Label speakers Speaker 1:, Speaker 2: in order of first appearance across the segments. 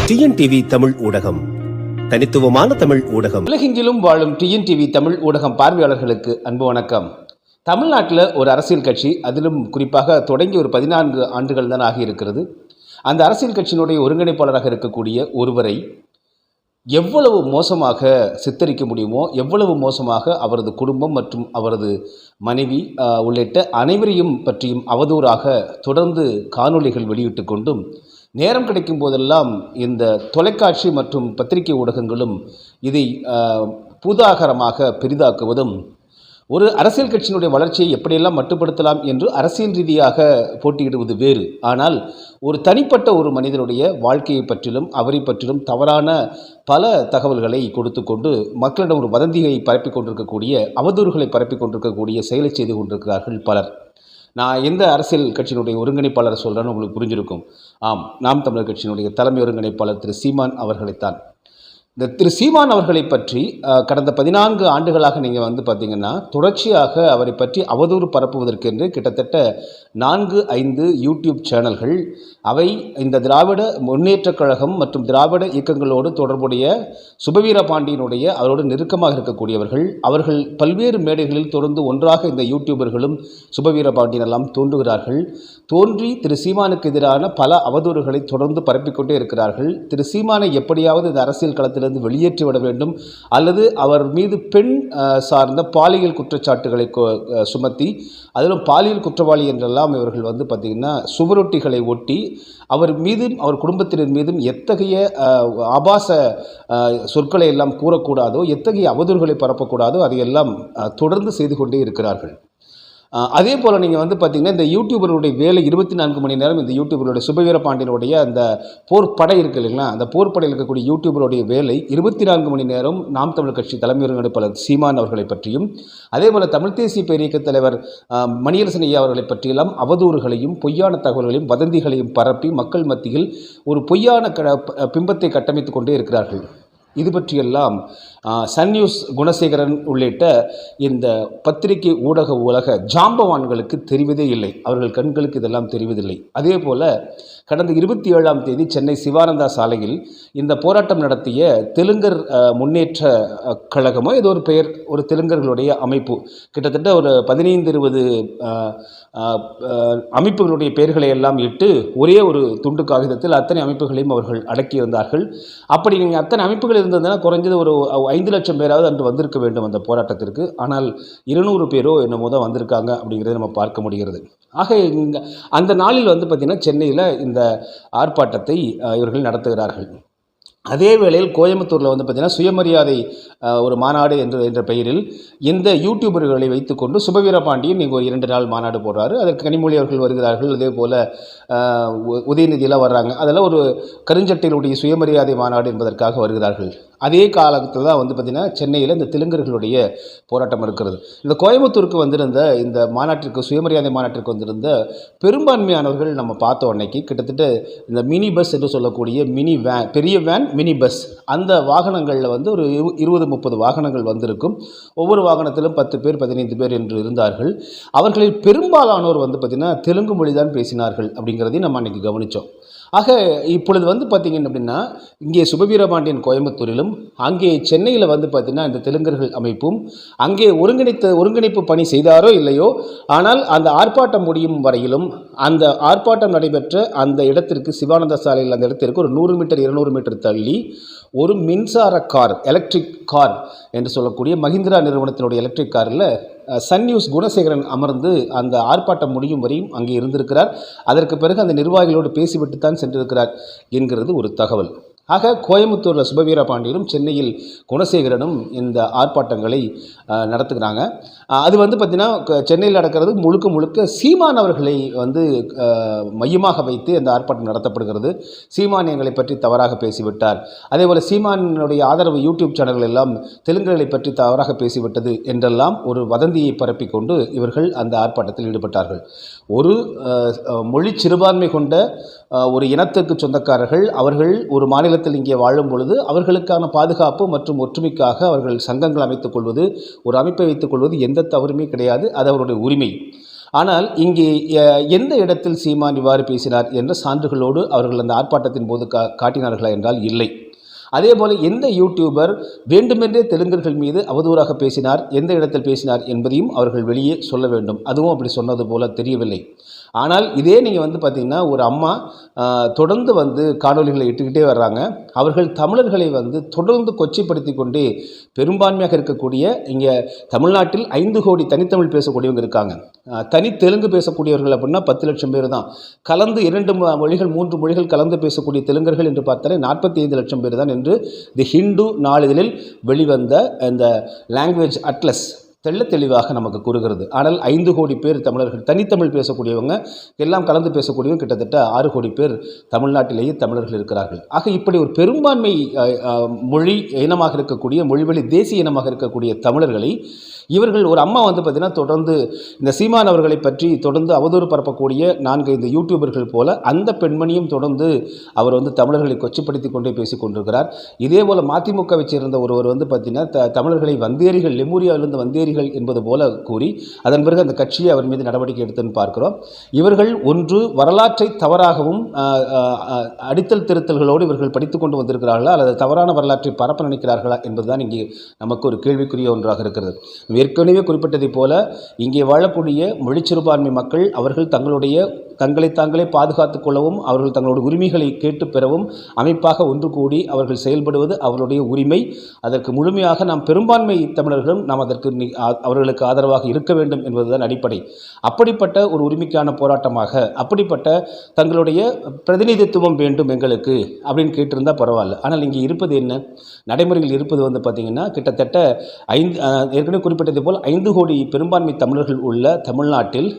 Speaker 1: TNTV Tamil ஊடகம், தனித்துவமான தமிழ் ஊடகம்.
Speaker 2: உலகெங்கிலும் வாழும் டிஎன்டிவி தமிழ் ஊடகம் பார்வையாளர்களுக்கு அன்பு வணக்கம். தமிழ்நாட்டில் ஒரு அரசியல் கட்சி, அதிலும் குறிப்பாக தொடங்கி ஒரு 14 ஆண்டுகள் தான் ஆகியிருக்கிறது. அந்த அரசியல் கட்சியினுடைய ஒருங்கிணைப்பாளராக இருக்கக்கூடிய ஒருவரை எவ்வளவு மோசமாக சித்தரிக்க முடியுமோ, எவ்வளவு மோசமாக அவரது குடும்பம் மற்றும் அவரது மனைவி உள்ளிட்ட அனைவரையும் பற்றியும் அவதூறாக தொடர்ந்து காணொளிகள் வெளியிட்டு கொண்டும், நேரம் கிடைக்கும் போதெல்லாம் இந்த தொலைக்காட்சி மற்றும் பத்திரிகை ஊடகங்களும் இதை பூதாகரமாக பெரிதாக்குவதும், ஒரு அரசியல் கட்சியினுடைய வளர்ச்சியை எப்படியெல்லாம் மட்டுப்படுத்தலாம் என்று அரசியல் ரீதியாக போட்டியிடுவது வேறு. ஆனால் ஒரு தனிப்பட்ட ஒரு மனிதனுடைய வாழ்க்கையை பற்றிலும் அவரை பற்றிலும் தவறான பல தகவல்களை கொடுத்து கொண்டு மக்களிடம் ஒரு வதந்தியை பரப்பிக் கொண்டிருக்கக்கூடிய, அவதூறுகளை பரப்பிக் கொண்டிருக்கக்கூடிய செயலை செய்து கொண்டிருக்கிறார்கள் பலர். நான் எந்த அரசியல் கட்சியினுடைய ஒருங்கிணைப்பாளரை சொல்கிறேன்னு உங்களுக்கு புரிஞ்சிருக்கும். ஆம், நாம் தமிழர் கட்சியினுடைய தலைமை ஒருங்கிணைப்பாளர் திரு சீமான் அவர்களைத்தான். இந்த திரு சீமான் அவர்களை பற்றி கடந்த 14 ஆண்டுகளாக நீங்கள் பார்த்தீங்கன்னா தொடர்ச்சியாக அவரை பற்றி அவதூறு பரப்புவதற்கென்று கிட்டத்தட்ட 4-5 யூடியூப் சேனல்கள், அவை இந்த திராவிட முன்னேற்றக் கழகம் மற்றும் திராவிட இயக்கங்களோடு தொடர்புடைய சுபவீர பாண்டியனுடைய அவரோடு நெருக்கமாக இருக்கக்கூடியவர்கள், அவர்கள் பல்வேறு மேடைகளில் தொடர்ந்து ஒன்றாக இந்த யூடியூபர்களும் சுபவீர பாண்டியன் எல்லாம் தோன்றுகிறார்கள். தோன்றி திரு சீமானுக்கு எதிரான பல அவதூறுகளை தொடர்ந்து பரப்பிக்கொண்டே இருக்கிறார்கள். திரு சீமானை எப்படியாவது இந்த அரசியல் களத்திலிருந்து வெளியேற்றிவிட வேண்டும், அல்லது அவர் மீது பெண் சார்ந்த பாலியல் குற்றச்சாட்டுகளை சுமத்தி, அதிலும் பாலியல் குற்றவாளி என்றெல்லாம் இவர்கள் பார்த்திங்கன்னா சுவரொட்டிகளை ஒட்டி அவர் மீதும் அவர் குடும்பத்தினர் மீதும் எத்தகைய ஆபாச சொற்களை எல்லாம் கூறக்கூடாதோ, எத்தகைய அவதூறுகளை பரப்பக்கூடாதோ அதையெல்லாம் தொடர்ந்து செய்து கொண்டே இருக்கிறார்கள். அதே போல் நீங்கள் பார்த்தீங்கன்னா இந்த யூடியூபருடைய வேலை 24 மணி நேரம், இந்த யூடியூபருடைய சுபவீர பாண்டியனுடைய அந்த போர்ப்படை இருக்குது இல்லைங்களா, அந்த போர்ப்படையில் இருக்கக்கூடிய யூடியூபருடைய வேலை 24 மணி நேரம் நாம் தமிழர் கட்சி தலைமை ஒருங்கிணைப்பாளர் சீமான் அவர்களை பற்றியும், அதே போல் தமிழ் தேசிய பேரியக்க தலைவர் மணியரசன் ஐயா அவர்களை பற்றியெல்லாம் அவதூறுகளையும் பொய்யான தகவல்களையும் வதந்திகளையும் பரப்பி மக்கள் மத்தியில் ஒரு பொய்யான பிம்பத்தை கட்டமைத்து கொண்டே இருக்கிறார்கள். இது பற்றியெல்லாம் சன் நியூஸ் குணசேகரன் உள்ளிட்ட இந்த பத்திரிகை ஊடக உலக ஜாம்பவான்களுக்கு தெரிவதே இல்லை. அவர்கள் கண்களுக்கு இதெல்லாம் தெரிவதில்லை. அதே போல் கடந்த 27ஆம் தேதி சென்னை சிவானந்தா சாலையில் இந்த போராட்டம் நடத்திய தெலுங்கர் முன்னேற்ற கழகமோ ஏதோ ஒரு பெயர், ஒரு தெலுங்கர்களுடைய அமைப்பு, கிட்டத்தட்ட ஒரு 15-20 அமைப்புகளுடைய பெயர்களை எல்லாம் இட்டு ஒரே ஒரு துண்டு காகிதத்தில் அத்தனை அமைப்புகளையும் அவர்கள் அடக்கியிருந்தார்கள். அப்படி நீங்கள் அத்தனை அமைப்புகள் இருந்ததுன்னா குறைஞ்சது ஒரு 5 லட்சம் பேராவது அன்று வந்திருக்க வேண்டும் அந்த போராட்டத்திற்கு. ஆனால் 200 பேரோ என்னமோ தான் வந்திருக்காங்க அப்படிங்கிறத நம்ம பார்க்க முடிகிறது. ஆக அந்த நாளில் பார்த்திங்கன்னா சென்னையில் இந்த ஆர்ப்பாட்டத்தை இவர்கள் நடத்துகிறார்கள். அதே வேளையில் கோயம்புத்தூரில் பார்த்திங்கன்னா சுயமரியாதை ஒரு மாநாடு என்ற பெயரில் இந்த யூடியூபர்களை வைத்துக்கொண்டு சுபவீர பாண்டியன் நீங்கள் ஒரு 2 நாள் மாநாடு போடுறாரு. அதற்கு கனிமொழி அவர்கள் வருகிறார்கள். அதே போல் உதயநிதியெல்லாம் வர்றாங்க. அதெல்லாம் ஒரு கருஞ்சட்டையினுடைய சுயமரியாதை மாநாடு என்பதற்காக வருகிறார்கள். அதே காலத்தில் தான் பார்த்திங்கன்னா சென்னையில் இந்த தெலுங்கர்களுடைய போராட்டம் இருக்கிறது. இந்த கோயம்புத்தூருக்கு வந்திருந்த இந்த மாநாட்டிற்கு, சுயமரியாதை மாநாட்டிற்கு வந்திருந்த பெரும்பான்மையானவர்கள் நம்ம பார்த்தோம் அன்னைக்கு. கிட்டத்தட்ட இந்த மினி பஸ் என்று சொல்லக்கூடிய மினி வேன், பெரிய வேன், மினி பஸ், அந்த வாகனங்களில் ஒரு 20-30 வாகனங்கள் வந்திருக்கும். ஒவ்வொரு வாகனத்திலும் 10 பேர் 15 பேர் என்று இருந்தார்கள். அவர்களில் பெரும்பாலானோர் பார்த்திங்கன்னா தெலுங்கு மொழி தான் பேசினார்கள் அப்படிங்கிறதையும் நம்ம அன்றைக்கி கவனித்தோம். ஆக இப்பொழுது பார்த்திங்க அப்படின்னா இங்கே சுபவீர பாண்டியன் கோயம்புத்தூரிலும், அங்கே சென்னையில் பார்த்திங்கன்னா இந்த தெலுங்கர்கள் அமைப்பும் அங்கே ஒருங்கிணைப்பு பணி செய்தாரோ இல்லையோ, ஆனால் அந்த ஆர்ப்பாட்டம் முடியும் வரையிலும் அந்த ஆர்ப்பாட்டம் நடைபெற்ற அந்த இடத்திற்கு, சிவானந்த சாலையில் அந்த இடத்திற்கு ஒரு 100 மீட்டர் 200 மீட்டர் தள்ளி ஒரு மின்சார கார், எலக்ட்ரிக் கார் என்று சொல்லக்கூடிய மஹிந்திரா நிறுவனத்தினுடைய எலக்ட்ரிக் காரில் சன் நியூஸ் குணசேகரன் அமர்ந்து அந்த ஆர்ப்பாட்டம் முடியும் வரையும் அங்கே இருந்திருக்கிறார். அதற்கு பிறகு அந்த நிர்வாகிகளோடு பேசிவிட்டு தான் சென்றிருக்கிறார் என்கிறது ஒரு தகவல். ஆக கோயம்புத்தூரில் சுபவீர பாண்டியனும் சென்னையில் குணசேகரனும் இந்த ஆர்ப்பாட்டங்களை நடத்துகிறாங்க. அது பார்த்திங்கன்னா சென்னையில் நடக்கிறது முழுக்க சீமான் அவர்களை மையமாக வைத்து அந்த ஆர்ப்பாட்டம் நடத்தப்படுகிறது. சீமான் எங்களை பற்றி தவறாக பேசிவிட்டார், அதே போல் சீமானுடைய ஆதரவு யூடியூப் சேனல்கள் எல்லாம் தெலுங்குகளை பற்றி தவறாக பேசிவிட்டது என்றெல்லாம் ஒரு வதந்தியை பரப்பிக்கொண்டு இவர்கள் அந்த ஆர்ப்பாட்டத்தில் ஈடுபட்டார்கள். ஒரு மொழி சிறுபான்மை கொண்ட ஒரு இனத்துக்கு சொந்தக்காரர்கள், அவர்கள் ஒரு மாநிலத்தில் இங்கே வாழும் பொழுது அவர்களுக்கான பாதுகாப்பு மற்றும் ஒற்றுமைக்காக அவர்கள் சங்கங்கள் அமைத்துக் கொள்வது, ஒரு அமைப்பை வைத்துக் கொள்வது எந்த தவறுமே கிடையாது. அது அவருடைய உரிமை. ஆனால் இங்கே எந்த இடத்தில் சீமான் இவ்வாறு பேசினார் என்ற சான்றுகளோடு அவர்கள் அந்த ஆர்ப்பாட்டத்தின் போது காட்டினார்களா என்றால் இல்லை. அதேபோல் எந்த யூடியூபர் வேண்டுமென்றே தெலுங்கர்கள் மீது அவதூறாக பேசினார், எந்த இடத்தில் பேசினார் என்பதையும் அவர்கள் வெளியே சொல்ல வேண்டும். அதுவும் அப்படி சொன்னது போல தெரியவில்லை. ஆனால் இதே நீங்கள் பார்த்தீங்கன்னா ஒரு அம்மா தொடர்ந்து காணொலிகளை இட்டுக்கிட்டே வர்றாங்க. அவர்கள் தமிழர்களை தொடர்ந்து கொச்சைப்படுத்தி கொண்டே பெரும்பான்மையாக இருக்கக்கூடிய இங்கே தமிழ்நாட்டில் 5 கோடி தனித்தமிழ் பேசக்கூடியவங்க இருக்காங்க. தனி தெலுங்கு பேசக்கூடியவர்கள் அப்படின்னா 10 லட்சம் பேர் தான். கலந்து 2 மொழிகள் 3 மொழிகள் கலந்து பேசக்கூடிய தெலுங்கர்கள் என்று பார்த்தாலே 45 லட்சம் பேர் தான் என்று தி ஹிந்து நாளிதழில் வெளிவந்த இந்த லாங்குவேஜ் அட்லஸ் தெளிவாக நமக்கு கூறுகிறது. ஆனால் 5 கோடி பேர் தமிழர்கள், தனித்தமிழ் பேசக்கூடியவங்க எல்லாம் கலந்து பேசக்கூடியவங்க கிட்டத்தட்ட 6 கோடி பேர் தமிழ்நாட்டிலேயே தமிழர்கள் இருக்கிறார்கள். ஆக இப்படி ஒரு பெரும்பான்மை மொழி இனமாக இருக்கக்கூடிய, மொழிவழி தேசிய இனமாக இருக்கக்கூடிய தமிழர்களை இவர்கள் ஒரு அம்மா பார்த்தீங்கன்னா தொடர்ந்து இந்த சீமான் அவர்களை பற்றி தொடர்ந்து அவதூறு பரப்பக்கூடிய 4-5 யூடியூபர்கள் போல அந்த பெண்மணியும் தொடர்ந்து அவர் தமிழர்களை கொச்சைப்படுத்தி கொண்டே பேசிக் கொண்டிருக்கிறார். இதே போல் மதிமுகவை சேர்ந்த ஒருவர் பார்த்தீங்கன்னா தமிழர்களை வந்தேரிகள், லெமூரியாவிலிருந்து வந்தேரிகள் என்பது போல கூறி அதன் பிறகு அந்த கட்சியை அவர் மீது நடவடிக்கை எடுத்துன்னு பார்க்கிறோம். இவர்கள் ஒன்று வரலாற்றை தவறாகவும் அடித்தல் திருத்தல்களோடு இவர்கள் படித்துக் கொண்டு வந்திருக்கிறார்களா அல்லது தவறான வரலாற்றை பரப்ப நினைக்கிறார்களா என்பதுதான் இங்கே நமக்கு ஒரு கேள்விக்குரிய ஒன்றாக இருக்கிறது. ஏற்கனவே குறிப்பிட்டதைப் போல இங்கே வாழக்கூடிய மொழிச்சிறுபான்மை மக்கள் அவர்கள் தங்களை தாங்களே பாதுகாத்துக் கொள்ளவும் அவர்கள் தங்களுடைய உரிமைகளை கேட்டு பெறவும் அமைப்பாக ஒன்று கூடி அவர்கள் செயல்படுவது அவர்களுடைய உரிமை. அதற்கு முழுமையாக நாம் பெரும்பான்மை தமிழர்களும் நாம் அவர்களுக்கு ஆதரவாக இருக்க வேண்டும் என்பதுதான் அடிப்படை. அப்படிப்பட்ட ஒரு உரிமைக்கான போராட்டமாக அப்படிப்பட்ட தங்களுடைய பிரதிநிதித்துவம் வேண்டும் எங்களுக்கு அப்படின்னு கேட்டிருந்தால் பரவாயில்ல. ஆனால் இங்கே இருப்பது என்ன, நடைமுறையில் இருப்பது பார்த்திங்கன்னா கிட்டத்தட்ட ஏற்கனவே குறிப்பிட்டது போல் 5 கோடி பெரும்பான்மை தமிழர்கள் உள்ள தமிழ்நாட்டில்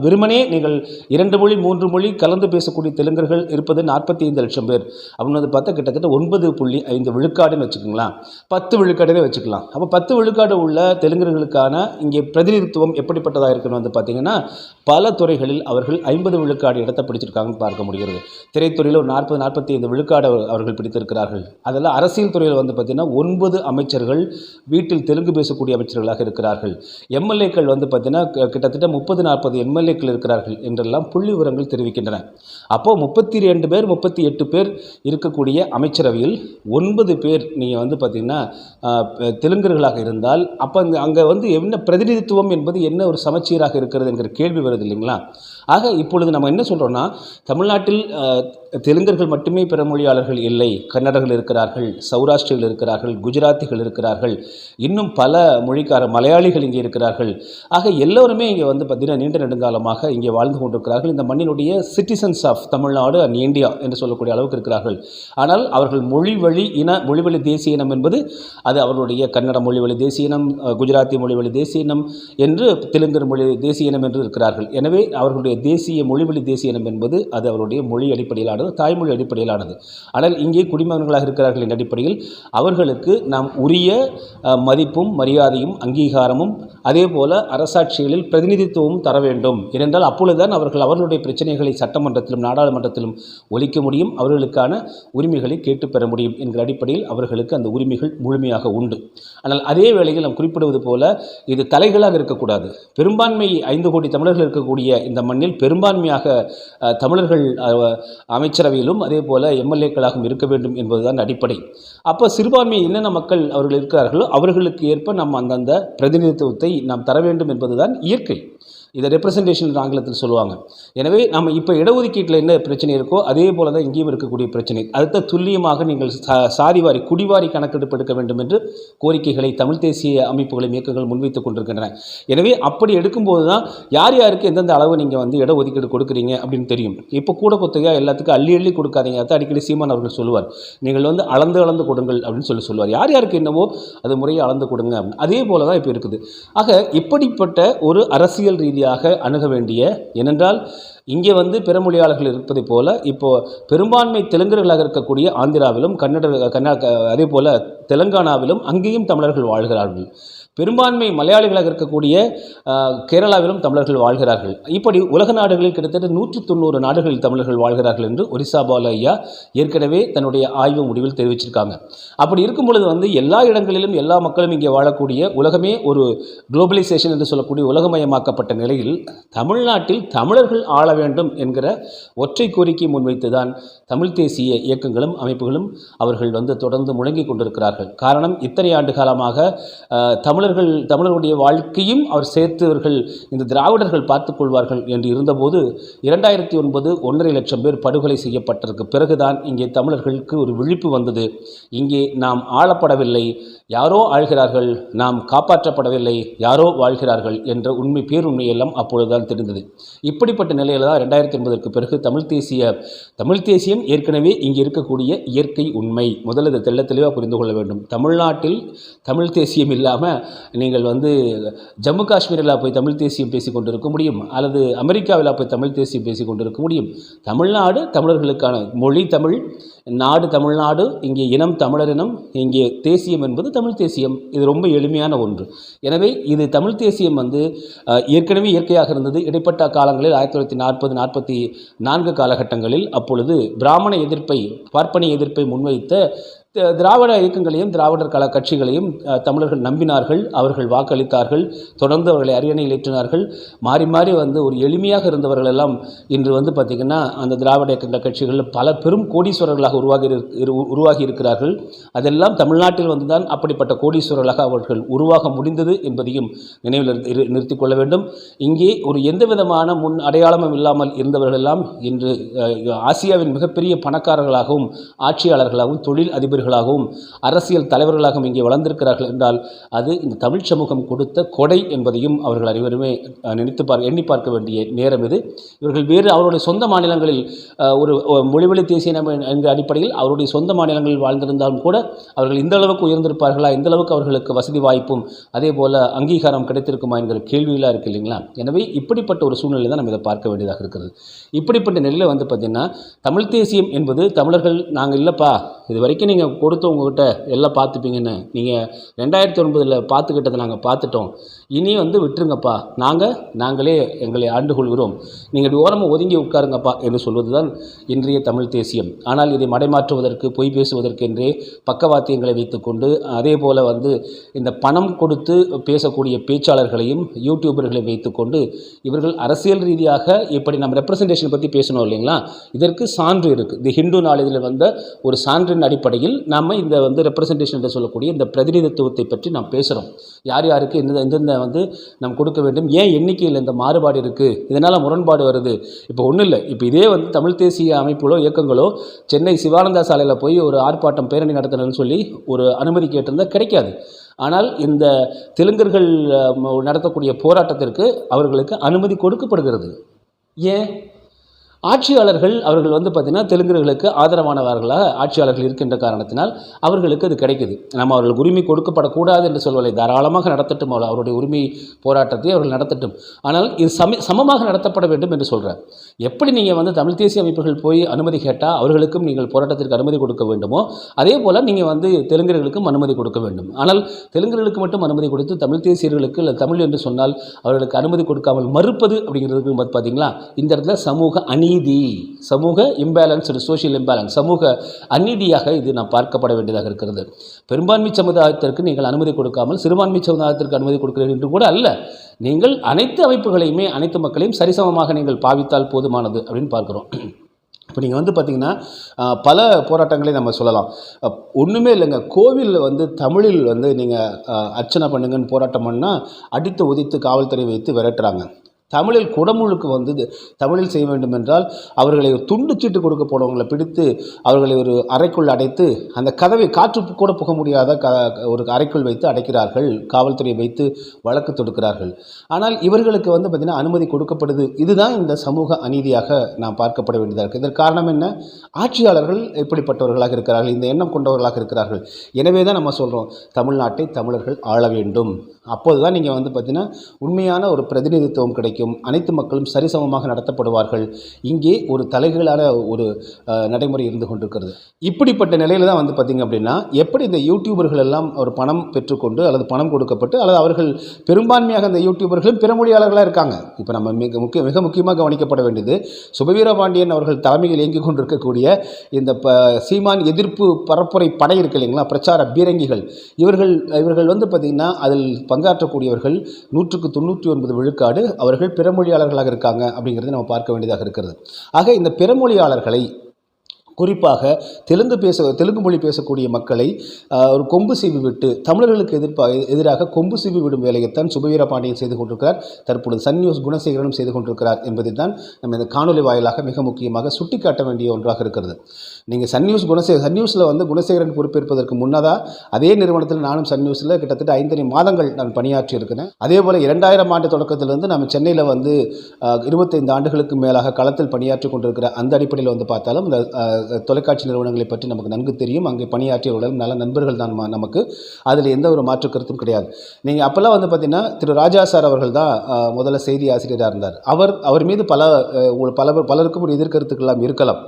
Speaker 2: வெறுமனே நீங்கள் 2 மொழி 3 மொழி கலந்து பேசக்கூடிய தெலுங்கர்கள் இருப்பது 45 லட்சம் பேர் அப்படின்னு பார்த்தா கிட்டத்தட்ட 9.5 விழுக்காடுன்னு வச்சுக்கோங்களேன், 10 விழுக்காடுனே வச்சுக்கலாம். அப்போ 10 விழுக்காடு உள்ள தெலுங்கர்களுக்கான இங்கே பிரதிநிதித்துவம் எப்படிப்பட்டதாக இருக்குன்னு பார்த்தீங்கன்னா பல துறைகளில் அவர்கள் 50 விழுக்காடு இடத்தை பிடிச்சிருக்காங்கன்னு பார்க்க முடிகிறது. திரைத்துறையில் ஒரு 40-45 விழுக்காடு அவர்கள் பிடித்திருக்கிறார்கள். அதெல்லாம் அரசியல் துறையில் பார்த்தீங்கன்னா 9 அமைச்சர்கள் வீட்டில் தெலுங்கு பேசக்கூடிய அமைச்சர்களாக இருக்கிறார்கள். எம்எல்ஏக்கள் பார்த்தீங்கன்னா கிட்டத்தட்ட 30-40 எம்எல்ஏக்கள் இருக்கிறார்கள் என்றெல்லாம் புள்ளி விவரங்கள் தெரிவிக்கின்றன. அப்போது 32 பேர் 38 பேர் இருக்கக்கூடிய அமைச்சரவையில் 9 பேர் நீங்கள் பார்த்தீங்கன்னா தெலுங்கர்களாக இருந்தால் அப்போ அங்கே என்ன பிரதிநிதித்துவம் என்பது என்ன ஒரு சமச்சீராக இருக்கிறது என்கிற கேள்வி வருது இல்லைங்களா? ஆக இப்பொழுது நம்ம என்ன சொல்கிறோன்னா தமிழ்நாட்டில் தெலுங்கர்கள் மட்டுமே பிற மொழியாளர்கள் இல்லை, கன்னடர்கள் இருக்கிறார்கள், சௌராஷ்டிரிகள் இருக்கிறார்கள், குஜராத்திகள் இருக்கிறார்கள், இன்னும் பல மொழிக்கார மலையாளிகள் இங்கே இருக்கிறார்கள். ஆக எல்லோருமே இங்கே பார்த்தீங்கன்னா நீண்ட நெடுங்காலமாக இங்கே வாழ்ந்து கொண்டிருக்கிறார்கள். இந்த மண்ணினுடைய citizens of Tamil Nadu and India என்று சொல்லக்கூடிய அளவுக்கு இருக்கிறார்கள். ஆனால் அவர்கள் மொழிவழி தேசிய இனம் என்பது அது அவர்களுடைய கன்னட மொழிவழி தேசிய இனம், குஜராத்தி மொழிவழி தேசிய இனம் என்று, தெலுங்கர் மொழி தேசிய இனம் என்று இருக்கிறார்கள். எனவே அவர்களுடைய தேசிய மொழிவழி தேசிய இனம் என்பது அது அவருடைய மொழி அடிப்படையிலானது, தாய்மொழி அடிப்படையிலானது. ஆனால் இங்கே குடிமகன்களாக இருக்கிறார்கள் என்ற அடிப்படையில் அவர்களுக்கு நாம் உரிய மதிப்பும் மரியாதையும் அங்கீகாரமும் அதே போல அரசாட்சிகளில் பிரதிநிதித்துவமும் தர வேண்டும். ஏனென்றால் அப்பொழுதுதான் அவர்களுடைய பிரச்சனைகளை சட்டமன்றத்திலும் நாடாளுமன்றத்திலும் ஒலிக்க முடியும், அவர்களுக்கான உரிமைகளை கேட்டு பெற முடியும் என்கிற அடிப்படையில் அவர்களுக்கு அந்த உரிமைகள் முழுமையாக உண்டு. ஆனால் அதே வேளையில் நாம் குறிப்பிடுவது போல இது தலைகளாக இருக்கக்கூடாது. பெரும்பான்மை 5 கோடி தமிழர்கள் இருக்கக்கூடிய இந்த மண்ணில் பெரும்பான்மையாக தமிழர்கள் அமைச்சரவையிலும் அதே போல எம்எல்ஏக்களாகவும் இருக்க வேண்டும் என்பதுதான் அடிப்படை. அப்போ சிறுபான்மை என்னென்ன மக்கள் அவர்கள் இருக்கிறார்களோ அவர்களுக்கு ஏற்ப நாம் அந்தந்த பிரதிநிதித்துவத்தை நாம் தர வேண்டும் என்பதுதான் இயற்கை. இதை ரெப்ரசன்டேஷன் ஆங்கிலத்தில் சொல்லுவாங்க. எனவே நம்ம இப்போ இடஒதுக்கீட்டில் என்ன பிரச்சனை இருக்கோ அதே போல தான் இங்கேயும் இருக்கக்கூடிய பிரச்சனை. அடுத்த துல்லியமாக நீங்கள் சாதிவாரி குடிவாரி கணக்கெடுப்பு எடுக்க வேண்டும் என்று கோரிக்கைகளை தமிழ் தேசிய அமைப்புகளும் இயக்கங்கள் முன்வைத்துக் கொண்டிருக்கின்றன. எனவே அப்படி எடுக்கும்போது தான் யார் யாருக்கு எந்தெந்த அளவு நீங்கள் இடஒதுக்கீடு கொடுக்குறீங்க அப்படின்னு தெரியும். இப்போ கூட கொத்தையாக எல்லாத்துக்கும் அள்ளி கொடுக்காதீங்க. அதை அடிக்கடி சீமான் அவர்கள் சொல்லுவார், நீங்கள் அளந்து கொடுங்கள் அப்படின்னு சொல்லுவார். யார் யாருக்கு என்னவோ அது முறையை அளந்து கொடுங்க. அதே போல தான் இப்போ இருக்குது. ஆக இப்படிப்பட்ட ஒரு அரசியல் ரீதியாக அணுக வேண்டிய, ஏனென்றால் இங்கே பிற மொழியாளர்கள் இருப்பதை போல இப்போது பெரும்பான்மை தெலுங்கர்களாக இருக்கக்கூடிய ஆந்திராவிலும் அதே போல் தெலுங்கானாவிலும் அங்கேயும் தமிழர்கள் வாழ்கிறார்கள். பெரும்பான்மை மலையாளிகளாக இருக்கக்கூடிய கேரளாவிலும் தமிழர்கள் வாழ்கிறார்கள். இப்படி உலக நாடுகளில் கிட்டத்தட்ட 190 நாடுகளில் தமிழர்கள் வாழ்கிறார்கள் என்று ஒரிசா பாலு ஐயா ஏற்கனவே தன்னுடைய ஆய்வு முடிவில் தெரிவிச்சிருக்காங்க. அப்படி இருக்கும் பொழுது எல்லா இடங்களிலும் எல்லா மக்களும் இங்கே வாழக்கூடிய உலகமே ஒரு குளோபலைசேஷன் என்று சொல்லக்கூடிய உலகமயமாக்கப்பட்ட நிலையில் தமிழ்நாட்டில் தமிழர்கள் ஆள வேண்டும் என்கிற ஒற்றை கோரிக்கை முன்வைத்து தான் தமிழ் தேசிய இயக்கங்களும் அமைப்புகளும் அவர்கள் தொடர்ந்து முழங்கிக் கொண்டிருக்கிறார்கள். காரணம், இத்தனை ஆண்டு காலமாக தமிழர்களுடைய வாழ்க்கையும் அவர் சேர்த்தவர்கள் இந்த திராவிடர்கள் பார்த்துக் கொள்வார்கள் என்று இருந்தபோது 2009 1.5 லட்சம் பேர் படுகொலை செய்யப்பட்டதற்கு பிறகுதான் இங்கே தமிழர்களுக்கு ஒரு விழிப்பு வந்தது. இங்கே நாம் ஆளப்படவில்லை, யாரோ ஆள்கிறார்கள், நாம் காப்பாற்றப்படவில்லை, யாரோ வாழ்கிறார்கள் என்ற பேருண்மையெல்லாம் அப்பொழுதுதான் தெரிந்தது. இப்படிப்பட்ட நிலையில் தான் 2009 பிறகு தமிழ் தேசியம் ஏற்கனவே இங்கே இருக்கக்கூடிய இயற்கை உண்மை. முதல்ல இதை தெள்ள தெளிவாக புரிந்து கொள்ள வேண்டும். தமிழ்நாட்டில் தமிழ் தேசியம் இல்லாமல் நீங்கள் ஜம்மு காஷ்மீரில் போய் தமிழ் தேசியம் பேசி கொண்டிருக்க முடியும், அல்லது அமெரிக்காவில் போய் தமிழ் தேசியம் பேசி கொண்டிருக்க முடியும். தமிழ்நாடு தமிழர்களுக்கான மொழி தமிழ், நாடு தமிழ்நாடு, இங்கே இனம் தமிழர் இனம், இங்கே தேசியம் என்பது தமிழ் தேசியம். இது ரொம்ப எளிமையான ஒன்று. எனவே இது தமிழ் தேசியம் ஏற்கனவே இயற்கையாக இருந்தது. இடைப்பட்ட காலங்களில் 1940-44 காலகட்டங்களில் அப்பொழுது பிராமண எதிர்ப்பை, பார்ப்பனிய எதிர்ப்பை முன்வைத்த திராவிட இயக்கங்களையும் திராவிடர் கட்சிகளையும் தமிழர்கள் நம்பினார்கள், அவர்கள் வாக்களித்தார்கள், தொடர்ந்து அவர்களை அரியணையில் ஏற்றினார்கள். மாறி மாறி ஒரு எளிமையாக இருந்தவர்கள் எல்லாம் இன்று பார்த்திங்கன்னா அந்த திராவிட இயக்கங்கள் கட்சிகளில் பல பெரும் கோடீஸ்வரர்களாக உருவாகி இருக்கிறார்கள். அதெல்லாம் தமிழ்நாட்டில் தான் அப்படிப்பட்ட கோடீஸ்வரர்களாக அவர்கள் உருவாக முடிந்தது என்பதையும் நினைவில் நிறுத்திக் கொள்ள வேண்டும். இங்கே ஒரு எந்த விதமான முன் அடையாளமும் இல்லாமல் இருந்தவர்கள் எல்லாம் இன்று ஆசியாவின் மிகப்பெரிய பணக்காரர்களாகவும் ஆட்சியாளர்களாகவும் தொழில் அதிபர்களாகவும் அரசியல் தலைவர்களாகவும் இங்கே வளர்ந்திருக்கிறார்கள் என்றால் அது இந்த தமிழ் சமூகம் கொடுத்த கொடை என்பதையும் அவர்கள் அனைவருமே எண்ணி பார்க்க வேண்டிய நேரம் இது. இவர்கள் வேறு அவருடைய சொந்த மாநிலங்களில் ஒரு மொழிவழி தேசியம் என்ற அடிப்படையில் அவருடைய சொந்த மாநிலங்களில் வாழ்ந்திருந்தாலும் கூட அவர்கள் இந்த அளவுக்கு உயர்ந்திருப்பார்களா, இந்த அளவுக்கு அவர்களுக்கு வசதி வாய்ப்பும் அதே போல அங்கீகாரம் கிடைத்திருக்குமா என்கிற கேள்வியெல்லாம் இருக்குது இல்லைங்களா? எனவே இப்படிப்பட்ட ஒரு சூழ்நிலை தான் நம்ம இதை பார்க்க வேண்டியதாக இருக்கிறது. இப்படிப்பட்ட நிலையில் பார்த்திங்கன்னா தமிழ் தேசியம் என்பது தமிழர்கள் நாங்கள் இல்லைப்பா, இது வரைக்கும் நீங்கள் கொடுத்தவங்ககிட்ட எல்லாம் பார்த்துப்பீங்கன்னு, நீங்கள் 2009 பார்த்துக்கிட்டதை நாங்கள் பார்த்துட்டோம், இனி விட்டுருங்கப்பா, நாங்களே எங்களை ஆண்டு கொள்கிறோம், நீங்கள் ஓரமாக ஒதுங்கி உட்காருங்கப்பா என்று சொல்வது தான் இன்றைய தமிழ் தேசியம். ஆனால் இதை மடைமாற்றுவதற்கு, பொய் பேசுவதற்கென்றே பக்கவாத்தியங்களை வைத்துக்கொண்டு அதே போல் இந்த பணம் கொடுத்து பேசக்கூடிய பேச்சாளர்களையும் யூடியூபர்களையும் வைத்துக்கொண்டு இவர்கள் அரசியல் ரீதியாக இப்படி நம்ம ரெப்ரசன்டேஷன் பற்றி பேசணும் இல்லைங்களா? இதற்கு சான்று இருக்குது. தி ஹிந்து நாளிதழில் வந்த ஒரு சான்றின் அடிப்படையில் நாம் இந்த ரெப்ரசன்டேஷன் என்று சொல்லக்கூடிய இந்த பிரதிநிதித்துவத்தை பற்றி நாம் பேசுகிறோம். யார் யாருக்கு எந்தெந்த நம்ம கொடுக்க வேண்டும், ஏன் எண்ணிக்கையில் இந்த மாறுபாடு இருக்குது, இதனால் முரண்பாடு வருது. இப்போ ஒன்றும் இல்லை, இப்போ இதே தமிழ் தேசிய அமைப்புகளோ இயக்கங்களோ சென்னை சிவானந்தா சாலையில் போய் ஒரு ஆர்ப்பாட்டம் பேரணி நடத்தணும்னு சொல்லி ஒரு அனுமதி கேட்டிருந்தால் கிடைக்காது. ஆனால் இந்த தெலுங்கர்கள் நடத்தக்கூடிய போராட்டத்திற்கு அவர்களுக்கு அனுமதி கொடுக்கப்படுகிறது. ஏன்? ஆட்சியாளர்கள் அவர்கள் பார்த்திங்கன்னா தெலுங்கர்களுக்கு ஆதரவானவர்களாக ஆட்சியாளர்கள் இருக்கின்ற காரணத்தினால் அவர்களுக்கு அது கிடைக்குது. நம்ம அவர்களுக்கு உரிமை கொடுக்கப்படக்கூடாது என்று சொல்வதை தாராளமாக நடத்தட்டும், அவருடைய உரிமை போராட்டத்தை அவர்கள் நடத்தட்டும். ஆனால் இது சமமாக நடத்தப்பட வேண்டும் என்று சொல்கிறார். எப்படி நீங்கள் தமிழ் தேசிய அமைப்புகள் போய் அனுமதி கேட்டால் அவர்களுக்கும் நீங்கள் போராட்டத்திற்கு அனுமதி கொடுக்க வேண்டுமோ அதே போல் நீங்கள் தெலுங்கர்களுக்கும் அனுமதி கொடுக்க வேண்டும். ஆனால் தெலுங்கர்களுக்கு மட்டும் அனுமதி கொடுத்து தமிழ் தேசியர்களுக்கு இல்லை தமிழ் என்று சொன்னால் அவர்களுக்கு அனுமதி கொடுக்காமல் மறுப்பது அப்படிங்கிறதுக்கு பார்த்தீங்களா இந்த இடத்துல சமூக அநீதி, சமூக இம்பேலன்ஸ், சோஷியல் இம்பேலன்ஸ், சமூக அநீதியாக இது நாம் பார்க்கப்பட வேண்டியதாக இருக்கிறது. பெரும்பான்மை சமுதாயத்திற்கு நீங்கள் அனுமதி கொடுக்காமல் சிறுபான்மை சமுதாயத்திற்கு அனுமதி கொடுக்கிறீர்கள் என்று கூட அல்ல, நீங்கள் அனைத்து அமைப்புகளையுமே அனைத்து மக்களையும் சரிசமமாக நீங்கள் பாவித்தால் போதுமானது அப்படின்னு பார்க்குறோம். இப்போ நீங்கள் பார்த்தீங்கன்னா பல போராட்டங்களை நம்ம சொல்லலாம். ஒன்றுமே இல்லைங்க, கோவிலில் தமிழில் நீங்கள் அர்ச்சனை பண்ணுங்கன்னு போராட்டம் பண்ணால் அடித்து உதைத்து காவல்துறை வைத்து விரட்டுறாங்க. தமிழில் குடமுழுக்கு தமிழில் செய்ய வேண்டும் என்றால் அவர்களை ஒரு துண்டு சீட்டு கொடுக்க போனவங்களை பிடித்து அவர்களை ஒரு அறைக்குள் அடைத்து அந்த கதவை காற்று கூட புக முடியாத ஒரு அறைக்குள் வைத்து அடைக்கிறார்கள், காவல்துறையை வைத்து வழக்கு தொடுக்கிறார்கள். ஆனால் இவர்களுக்கு பார்த்திங்கன்னா அனுமதி கொடுக்கப்படுது. இதுதான் இந்த சமூக அநீதியாக நாம் பார்க்கப்பட வேண்டியதாக இருக்குது. இதற்கு காரணம் என்ன? ஆட்சியாளர்கள் எப்படிப்பட்டவர்களாக இருக்கிறார்கள், இந்த எண்ணம் கொண்டவர்களாக இருக்கிறார்கள். எனவே தான் நம்ம சொல்கிறோம் தமிழ்நாட்டை தமிழர்கள் ஆள வேண்டும். அப்போது தான் நீங்கள் வந்து பார்த்தீங்கன்னா உண்மையான ஒரு பிரதிநிதித்துவம் கிடைக்கும், அனைத்து மக்களும் சரிசமமாக நடத்தப்படுவார்கள். இங்கே ஒரு தலைகீழான ஒரு நடைமுறை இருந்து கொண்டிருக்கிறது. இப்படிப்பட்ட நிலையில் தான் வந்து பார்த்திங்க அப்படின்னா எப்படி இந்த யூடியூபர்கள் எல்லாம் ஒரு பணம் பெற்றுக்கொண்டு அல்லது பணம் கொடுக்கப்பட்டு அல்லது அவர்கள் பெரும்பான்மையாக அந்த யூடியூபர்களும் பிற மொழியாளர்களாக இருக்காங்க. இப்போ நம்ம மிக முக்கியமாக கவனிக்கப்பட வேண்டியது சுபவீரபாண்டியன் அவர்கள் தலைமையில் இயங்கிக் கொண்டிருக்கக்கூடிய இந்த சீமான் எதிர்ப்பு பரப்புரை படை இருக்கு இல்லைங்களா, பிரச்சார பீரங்கிகள், இவர்கள் வந்து பார்த்திங்கன்னா அதில் பங்காற்றக்கூடியவர்கள் 199 விழுக்காடு அவர்கள் பிறமொழியாளர்களாக இருக்காங்க அப்படிங்கிறத நம்ம பார்க்க வேண்டியதாக இருக்கிறது. ஆக இந்த பிறமொழியாளர்களை குறிப்பாக தெலுங்கு மொழி பேசக்கூடிய மக்களை ஒரு கொம்பு சீவி விட்டு தமிழர்களுக்கு எதிராக கொம்பு சீவி விடும் வேலையைத்தான் சுபவீரபாண்டியன் செய்து கொண்டிருக்கிறார். தற்பொழுது சன் நியூஸ் குணசேகரனும் செய்து கொண்டிருக்கிறார் என்பதை தான் நம்ம இந்த காணொலி வாயிலாக மிக முக்கியமாக சுட்டிக்காட்ட வேண்டிய ஒன்றாக இருக்கிறது. நீங்கள் சன் நியூஸில் வந்து குணசேகரன் பொறுப்பேற்பதற்கு முன்னதாக அதே நிறுவனத்தில் நானும் சன் நியூஸில் கிட்டத்தட்ட 5 மாதங்கள் நான் பணியாற்றி இருக்கிறேன். அதே போல் 2000 ஆண்டு தொடக்கத்திலிருந்து நம்ம சென்னையில் வந்து 25 ஆண்டுகளுக்கு மேலாக களத்தில் பணியாற்றி கொண்டிருக்கிற அந்த அடிப்படையில் வந்து பார்த்தாலும் இந்த தொலைக்காட்சி நிறுவனங்களை பற்றி நமக்கு நன்கு தெரியும். அங்கே பணியாற்றியவர்கள் நல்ல நண்பர்கள் தான் நமக்கு. அதில் எந்த ஒரு மாற்று கருத்தும் கிடையாது. நீங்கள் அப்போல்லாம் வந்து பார்த்தீங்கன்னா திரு ராஜா சார் அவர்கள் தான் முதல்ல செய்தி ஆசிரியராக இருந்தார். அவர் மீது பலருக்கும் ஒரு எதிர்கருத்துக்கெல்லாம் இருக்கலாம்.